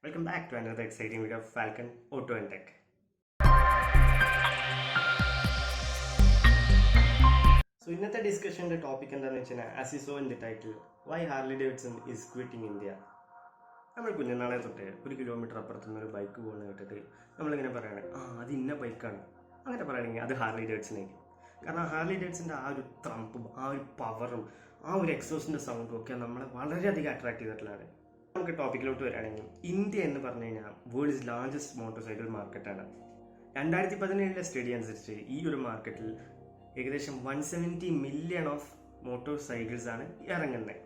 Welcome back to another exciting video of Falcon Auto and Tech. So ഇന്നത്തെ ഡിസ്കഷൻ്റെ topic എന്താണെന്ന് വെച്ചാൽ as you saw in the title why Harley Davidson is quitting India. നമ്മൾ കുഞ്ഞനാളെ തൊട്ട് 1 kilometre അപ്പുറത്തുനിന്ന് ഒരു bike പോകുന്ന കേട്ടിട്ട് നമ്മളിങ്ങനെ പറയണേ അത് ഇന്ന ബൈക്കാണ് അങ്ങനെ പറയുകയാണെങ്കിൽ അത് ഹാർലി ഡേവിഡ്സണായിരിക്കും. കാരണം ഹാർലി ഡേവിഡ്സൻ്റെ ആ ഒരു ത്രമ്പും ആ ഒരു പവറും ആ ഒരു എക്സോസിൻ്റെ സൗണ്ടും ഒക്കെ നമ്മളെ വളരെയധികം അട്രാക്ട് ചെയ്തിട്ടുള്ളതാണ്. നമുക്ക് ടോപ്പിക്കിലോട്ട് വരികയാണെങ്കിൽ ഇന്ത്യ എന്ന് പറഞ്ഞു കഴിഞ്ഞാൽ വേൾഡ്സ് ലാർജസ്റ്റ് മോട്ടോർ സൈക്കിൾ മാർക്കറ്റാണ്. 2017 സ്റ്റഡി അനുസരിച്ച് ഈ ഒരു മാർക്കറ്റിൽ ഏകദേശം 170 മില്യൺ ഓഫ് മോട്ടോർ സൈക്കിൾസ് ആണ് ഇറങ്ങുന്നത്.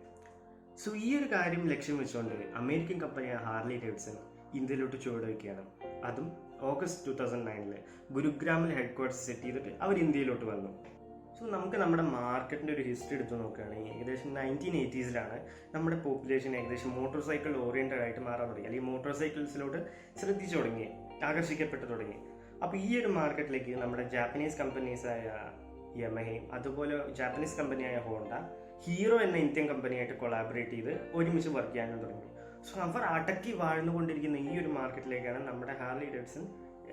സോ ഈ ഒരു കാര്യം ലക്ഷ്യം വെച്ചുകൊണ്ട് അമേരിക്കൻ കമ്പനിയായ ഹാർലി ഡേവിഡ്സൺ ഇന്ത്യയിലോട്ട് ചുവടുവയ്ക്കുകയാണ്. അതും ഓഗസ്റ്റ് 2009 ഗുരുഗ്രാമിൽ ഹെഡ് ക്വാർട്ടേഴ്സ് സെറ്റ് ചെയ്തിട്ട് അവർ ഇന്ത്യയിലോട്ട് വന്നു. സോ നമുക്ക് നമ്മുടെ മാർക്കറ്റിൻ്റെ ഒരു ഹിസ്റ്ററി എടുത്ത് നോക്കുകയാണെങ്കിൽ ഏകദേശം 1980s നമ്മുടെ പോപ്പുലേഷൻ ഏകദേശം മോട്ടോർ സൈക്കിൾ ഓറിയൻറ്റഡ് ആയിട്ട് മാറാൻ തുടങ്ങി, അല്ലെങ്കിൽ മോട്ടോർ സൈക്കിൾസിലോട്ട് ശ്രദ്ധിച്ചു തുടങ്ങി, ആകർഷിക്കപ്പെട്ടു തുടങ്ങി. അപ്പോൾ ഈ ഒരു മാർക്കറ്റിലേക്ക് നമ്മുടെ ജാപ്പനീസ് കമ്പനീസായ യമഹയും അതുപോലെ ജാപ്പനീസ് കമ്പനിയായ ഹോണ്ട, ഹീറോ എന്ന ഇന്ത്യൻ കമ്പനിയായിട്ട് കൊളാബറേറ്റ് ചെയ്ത് ഒരുമിച്ച് വർക്ക് ചെയ്യാനും തുടങ്ങി. സോ അവർ അടക്കി വാഴ്ന്നുകൊണ്ടിരിക്കുന്ന ഈ ഒരു മാർക്കറ്റിലേക്കാണ് നമ്മുടെ ഹാർലി ഡേവിഡ്സൺ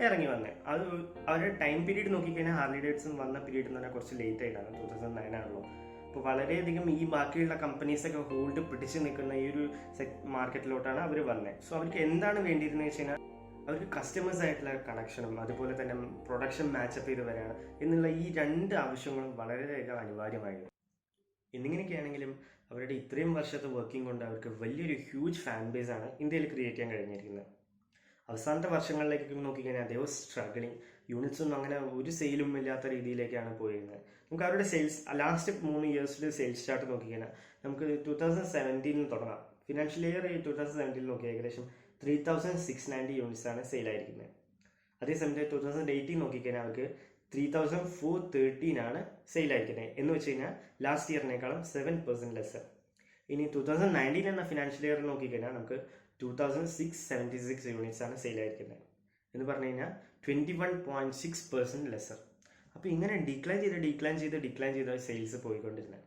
ഇറങ്ങി വന്നത്. അത് അവരുടെ ടൈം പീരീഡ് നോക്കിക്കഴിഞ്ഞാൽ ഹാർലി ഡേവിഡ്സൺ വന്ന പീരീഡ് എന്ന് പറഞ്ഞാൽ കുറച്ച് ലേറ്റ് ആയിട്ടാണ്, 2009 ആണല്ലോ. അപ്പോൾ വളരെയധികം ഈ ബാക്കിയുള്ള കമ്പനീസൊക്കെ ഹോൾഡ് പിടിച്ച് നിൽക്കുന്ന ഈ ഒരു മാർക്കറ്റിലോട്ടാണ് അവർ വന്നത്. സോ അവർക്ക് എന്താണ് വേണ്ടിയിരുന്നത് വെച്ച് കഴിഞ്ഞാൽ അവർക്ക് കസ്റ്റമേഴ്സ് ആയിട്ടുള്ള കണക്ഷനും അതുപോലെ തന്നെ പ്രൊഡക്ഷൻ മാച്ചപ്പ് ചെയ്ത് വരികയാണ് എന്നുള്ള ഈ രണ്ട് ആവശ്യങ്ങളും വളരെയധികം അനിവാര്യമായിരുന്നു. എന്നിങ്ങനെയൊക്കെയാണെങ്കിലും അവരുടെ ഇത്രയും വർഷത്തെ വർക്കിംഗ് കൊണ്ട് അവർക്ക് വലിയൊരു ഹ്യൂജ് ഫാൻ ബേസ് ആണ് ഇന്ത്യയിൽ ക്രിയേറ്റ് ചെയ്യാൻ കഴിഞ്ഞിരിക്കുന്നത്. അവസാനത്തെ വർഷങ്ങളിലേക്ക് നോക്കിക്കഴിഞ്ഞാൽ അതേ സ്ട്രഗിളിങ്, യൂണിറ്റ്സ് ഒന്നും അങ്ങനെ ഒരു സെയിലും ഇല്ലാത്ത രീതിയിലേക്കാണ് പോയിരുന്നത്. നമുക്ക് അവരുടെ സെയിൽസ് ലാസ്റ്റ് 3 ഇയേഴ്സിൽ സെയിൽസ് ചാർട്ട് നോക്കിക്കഴിഞ്ഞാൽ നമുക്ക് 2017 തുടങ്ങാം. ഫിനാൻഷ്യൽ ഇയർ 2017 നോക്കി ഏകദേശം 3690 യൂണിറ്റ്സ് ആണ് സെയിലായിരിക്കുന്നത്. അതേസമയത്ത് 2018 നോക്കിക്കഴിഞ്ഞാൽ അവർക്ക് 3413 ആണ് സെയിലായിരിക്കുന്നത്. എന്ന് വെച്ച് കഴിഞ്ഞാൽ ലാസ്റ്റ് ഇയറിനേക്കാളും 7% ലെസ്സർ. ഇനി 2019 എന്ന ഫിനാൻഷ്യൽ ഇയർ നോക്കിക്കഴിഞ്ഞാൽ നമുക്ക് 2676 യൂണിറ്റ്സ് ആണ് സെയിലായിരിക്കുന്നത്. എന്ന് പറഞ്ഞു കഴിഞ്ഞാൽ 21.6% ലെസ്സർ. അപ്പോൾ ഇങ്ങനെ ഡിക്ലൈൻ ചെയ്ത് സെയിൽസ് പോയിക്കൊണ്ടിരുന്നത്.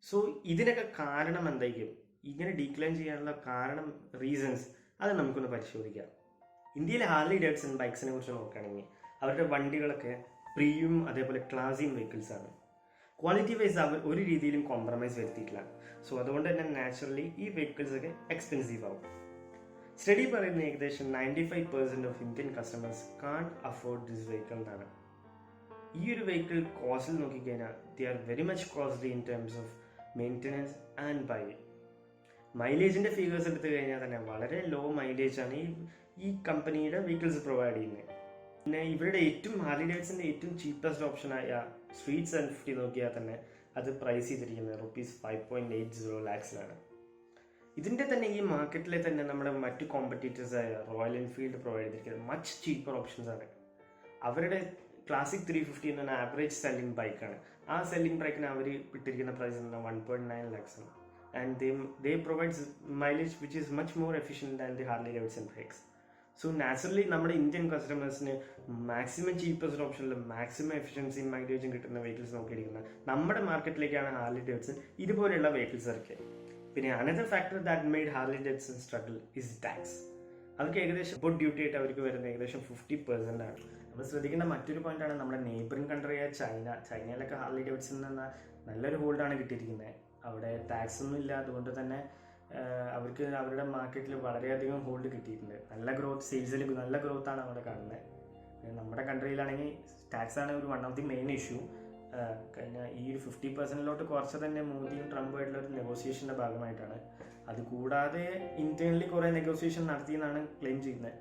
സോ ഇതിനൊക്കെ കാരണം എന്തായിരിക്കും? ഇങ്ങനെ ഡിക്ലൈൻ ചെയ്യാനുള്ള കാരണം, റീസൺസ്, അത് നമുക്കൊന്ന് പരിശോധിക്കാം. ഇന്ത്യയിലെ ഹാർലി ഡേവിഡ്സൺ ബൈക്സിനെ കുറിച്ച് നോക്കുകയാണെങ്കിൽ അവരുടെ വണ്ടികളൊക്കെ പ്രീമിയം അതേപോലെ ക്ലാസിക് വെഹിക്കിൾസ് ആണ്. ക്വാളിറ്റി വൈസ് അവർ ഒരു രീതിയിലും കോംപ്രമൈസ് വരുത്തിയിട്ടില്ല. സോ അതുകൊണ്ട് തന്നെ നാച്ചുറലി ഈ വെഹിക്കിൾസ് ഒക്കെ എക്സ്പെൻസീവ് ആവും. സ്റ്റഡി പറയുന്ന ഏകദേശം 95% of Indian customers can't afford this vehicle എന്നാണ്. ഈ ഒരു വെഹിക്കിൾ കോസ്റ്റിൽ നോക്കിക്കഴിഞ്ഞാൽ they are very much costly in terms of maintenance and buying. മൈലേജിൻ്റെ ഫിഗേഴ്സ് എടുത്തു കഴിഞ്ഞാൽ തന്നെ വളരെ ലോ മൈലേജാണ് ഈ കമ്പനിയുടെ വെഹിക്കിൾസ് പ്രൊവൈഡ് ചെയ്യുന്നത്. പിന്നെ ഇവരുടെ ഹാർലി ഡേവിഡ്സൻ്റെ ഏറ്റവും ചീപ്പസ്റ്റ് ഓപ്ഷനായ സ്ട്രീറ്റ് 750 നോക്കിയാൽ തന്നെ അത് പ്രൈസ് ചെയ്തിരിക്കുന്നത് ₹5.80 lakhs. ഇതിൻ്റെ തന്നെ ഈ മാർക്കറ്റിലെ തന്നെ നമ്മുടെ മറ്റു കോമ്പറ്റീറ്റേഴ്സായ റോയൽ എൻഫീൽഡ് പ്രൊവൈഡ് ചെയ്തിരിക്കുന്നത് മച്ച് ചീപ്പർ ഓപ്ഷൻസ് ആണ്. അവരുടെ ക്ലാസിക് 350 എന്ന് പറഞ്ഞാൽ ആവറേജ് സെല്ലിംഗ് ബൈക്കാണ്. ആ സെല്ലിംഗ് ബൈക്കിന് അവർ ഇട്ടിരിക്കുന്ന പ്രൈസ് എന്ന് പറഞ്ഞാൽ 1.9 lakhs ആണ്. And they provides mileage which is much more efficient than the Harley Davidson bikes. So naturally നമ്മുടെ ഇന്ത്യൻ കസ്റ്റമേഴ്സിന് മാക്സിമം ചീപ്പസ്റ്റ് ഓപ്ഷനിൽ മാക്സിമം എഫിഷ്യൻസിയും മൈലേജും കിട്ടുന്ന വെഹിക്കിൾസ് നോക്കിയിരിക്കുന്നത് നമ്മുടെ മാർക്കറ്റിലേക്കാണ് ഹാർലി ഡേവിഡ്സൺ ഇതുപോലെയുള്ള വെഹിക്കിൾസ് ഇറക്കിയത്. പിന്നെ another factor that made Harley Davidson struggle is tax. അവർക്ക് ഏകദേശം ഇമ്പോർട്ട് ഡ്യൂട്ടി ആയിട്ട് അവർക്ക് വരുന്നത് ഏകദേശം 50% ആണ്. നമ്മൾ ശ്രദ്ധിക്കേണ്ട മറ്റൊരു പോയിന്റാണ് നമ്മുടെ നെയ്ബറിംഗ് കൺട്രിയായ ചൈനയിലൊക്കെ ഹാർലി ഡേവിഡ്സൺ എന്ന നല്ലൊരു ഹോൾഡാണ് കിട്ടിയിരിക്കുന്നത്. അവിടെ ടാക്സ് ഒന്നും ഇല്ല, അതുകൊണ്ട് തന്നെ അവർക്ക് അവരുടെ മാർക്കറ്റിൽ വളരെയധികം ഹോൾഡ് കിട്ടിയിട്ടുണ്ട്. നല്ല ഗ്രോത്ത്, സെയിൽസിൽ നല്ല ഗ്രോത്താണ് അവിടെ കാണുന്നത്. നമ്മുടെ കൺട്രിയിലാണെങ്കിൽ ടാക്സ് ആണ് ഒരു one of the main issue. കഴിഞ്ഞ ഈ ഒരു 50%-ലോട്ട് കുറച്ച് തന്നെ മോദിയും ട്രംപുമായിട്ടുള്ള ഒരു നെഗോസിയേഷൻ്റെ ഭാഗമായിട്ടാണ്. അതുകൂടാതെ ഇന്റേണലി കുറേ നെഗോസിയേഷൻ നടത്തിയെന്നാണ് ക്ലെയിം ചെയ്യുന്നത്.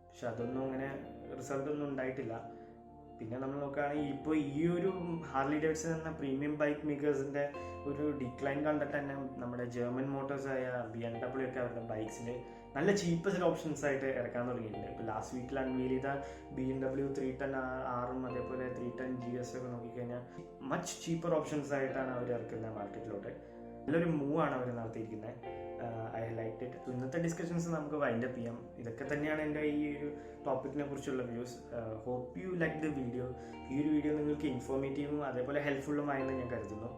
പക്ഷെ അതൊന്നും അങ്ങനെ റിസൾട്ടൊന്നും ഉണ്ടായിട്ടില്ല. പിന്നെ നമ്മൾ നോക്കുകയാണെങ്കിൽ ഇപ്പോൾ ഈ ഒരു ഹാർലി ഡേവിഡ്സൺ എന്ന പ്രീമിയം ബൈക്ക് മേക്കേഴ്സിൻ്റെ ഒരു ഡിക്ലൈൻ കണ്ടിട്ട് തന്നെ നമ്മുടെ ജർമ്മൻ മോട്ടോഴ്സായ BMW ഒക്കെ അവരുടെ ബൈക്സിൽ നല്ല ചീപ്പസ്റ്റ് ഓപ്ഷൻസ് ആയിട്ട് ഇറക്കാൻ തുടങ്ങിയിട്ടുണ്ട്. ഇപ്പോൾ ലാസ്റ്റ് വീക്കിൽ അൺവീൽ ചെയ്ത BMW 310R അതേപോലെ 310 GS ഒക്കെ നോക്കിക്കഴിഞ്ഞാൽ മച്ച് ചീപ്പർ ഓപ്ഷൻസ് ആയിട്ടാണ് അവർ ഇറക്കുന്നത് മാർക്കറ്റിലോട്ട്. നല്ലൊരു മൂവ് ആണ് അവർ നടത്തിയിരിക്കുന്നത്. I like it. ഇന്നത്തെ ഡിസ്കഷൻസ് നമുക്ക് വൈൻഡപ്പ് ചെയ്യാം. ഇതൊക്കെ തന്നെയാണ് എൻ്റെ ഈ ഒരു ടോപ്പിക്കിനെ കുറിച്ചുള്ള views. Hope you like the video. ഈ ഒരു വീഡിയോ നിങ്ങൾക്ക് ഇൻഫോർമേറ്റീവും അതേപോലെ ഹെൽപ്ഫുള്ളുമായെന്ന് ഞാൻ കരുതുന്നു.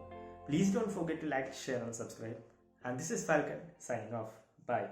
Please don't forget to like, share and subscribe. And this is Falcon signing off. Bye.